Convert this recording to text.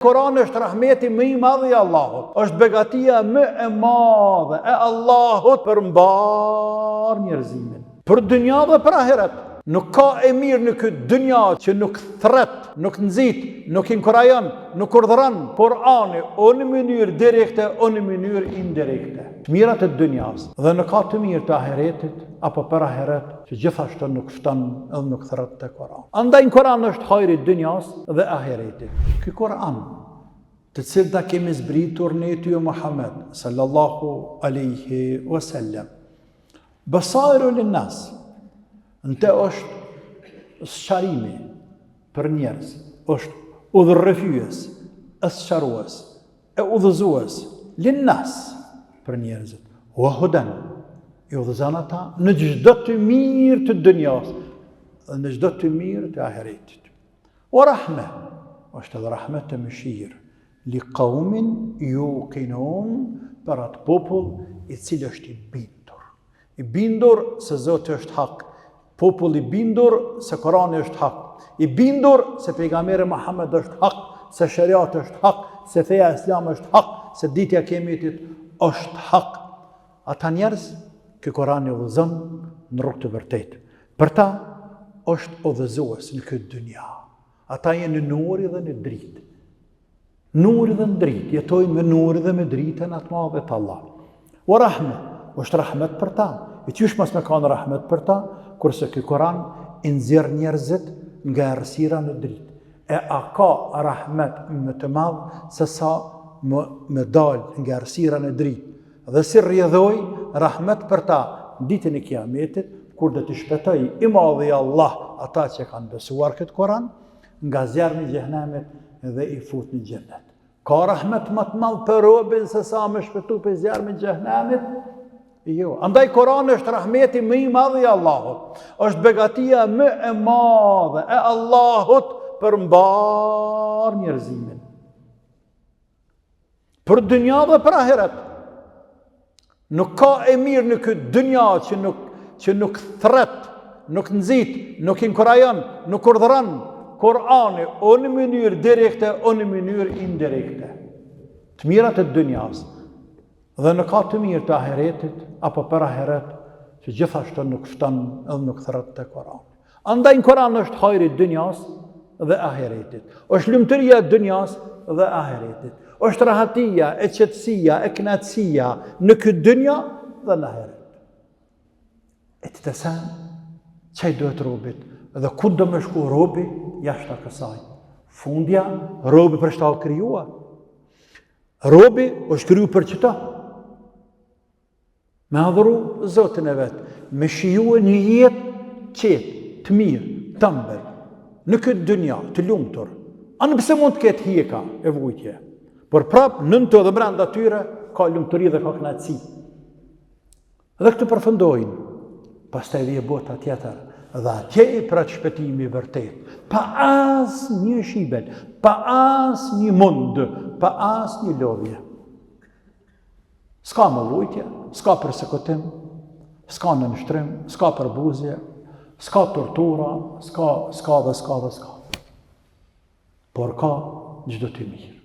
Kurani është rahmeti më i madh i Allahut. Është begatia më e madhe e Allahut për mbar njerëzimin. Për dynja dhe për ahiret. Nuk ka e mirë në këtë dynja që nuk thret, nuk nxit, nuk inkurajon, nuk urdhëron Kurani o në mënyrë direkte o në mënyrë indirekte. Të mirat e dynjas dhe nuk ka të mirë të ahiretit apo për ahiret që gjithashtu nuk fton edhe nuk thret te Kurani. Andaj Kurani është hajri i dynjas dhe ahiretit. Ky Kur'an të cilë ta kemi zbritur ne ty o Muhammed sallallahu alaihi wasallam. Basairu linnas. Nëte është sqarimi për njerëz, është udhërrëfyes, sqarues, e udhëzues, linnas për njerëzit. Wa hudan, i udhëzon ata në çdo të mirë të dunjas dhe në çdo të mirë të ahiretit. Wa rahme, është edhe rahmet të mëshirë, li qaumin yuqinun, për atë popull i cili është i bindur se Zoti është hak. Popull i bindur se Kurani është hak, i bindur se pejgamberi Muhammed është hak, se shariati është hak, se feja islam është hak, se ditja e kiametit është hak. Ata njerëz që Kurani udhëzon në rrugë të vërtetë. Për ta është udhëzues në këtë dynja. Ata janë në nuri dhe në dritë. Nuri dhe në dritë, jetojnë me nuri dhe me dritën atë madhe të Allah. Wa rahme, është rahmet për ta. I qysh mas me kanë rahmet për ta, kurse ky Kur'an i nxjerr njerëzit nga errësira në dritë. E a ka rahmet më të madh se sa me dal nga errësira në dritë? Dhe si rrjedhoj rahmet për ta ditën e kiametit, kur do të shpëtoj i madhi Allah ata që kanë besuar këtë Kur'an nga zjarri i xhenemit dhe i fut në xhenet. Ka rahmet më të madh për robën se sa më shpëtu për zjarrin e xhenemit? Jo, andaj Kurani është rahmeti më i madh i Allahut. Është begatia më e madhe e Allahut për mbar njerëzimin. Për dynja dhe për ahiret. Nuk ka e mirë në këtë dynja që nuk thret, nuk nxit, nuk inkurajon, nuk urdhëron Kurani o në mënyrë direkte o në mënyrë indirekte. Të mirat e dynjas dhe nuk ka të mirë të ahiretit apo për ahiret që gjithashtu nuk fton edhe nuk thret te Kurani. Andaj në Kur'an është hajri i dynjas dhe ahiretit. Është lumturia e dynjas dhe ahiretit. Është rahatia, e qetësia, e kënaqësia në këtë dynja dhe në ahiret. E të të sen, çaj duhet robit dhe ku do më shku robi jashtë kësaj. Fundja, robi për çfarë u krijuar? Robi është kriju për çfarë? Me adhuru Zotin e vetë, me shiju një jetë qetë, të mirë, të ëmbël, në këtë dynja, të lumtur. Anë pëse mund të ketë hjeka e vujtje, por prapë nënto dhe brenda tyre ka lumturi dhe ka kënaqësi. Dhe këtë përfundojnë, pastaj vije bota tjetër, dhe atje i prat shpëtimi i vërtet, pa as një shibel, pa as një mund, pa as një lodhje. S'ka më vujtje, s'ka përsekutim, s'ka nënshtrim, s'ka përbuzje, s'ka tortura, s'ka. Por ka çdo të mirë.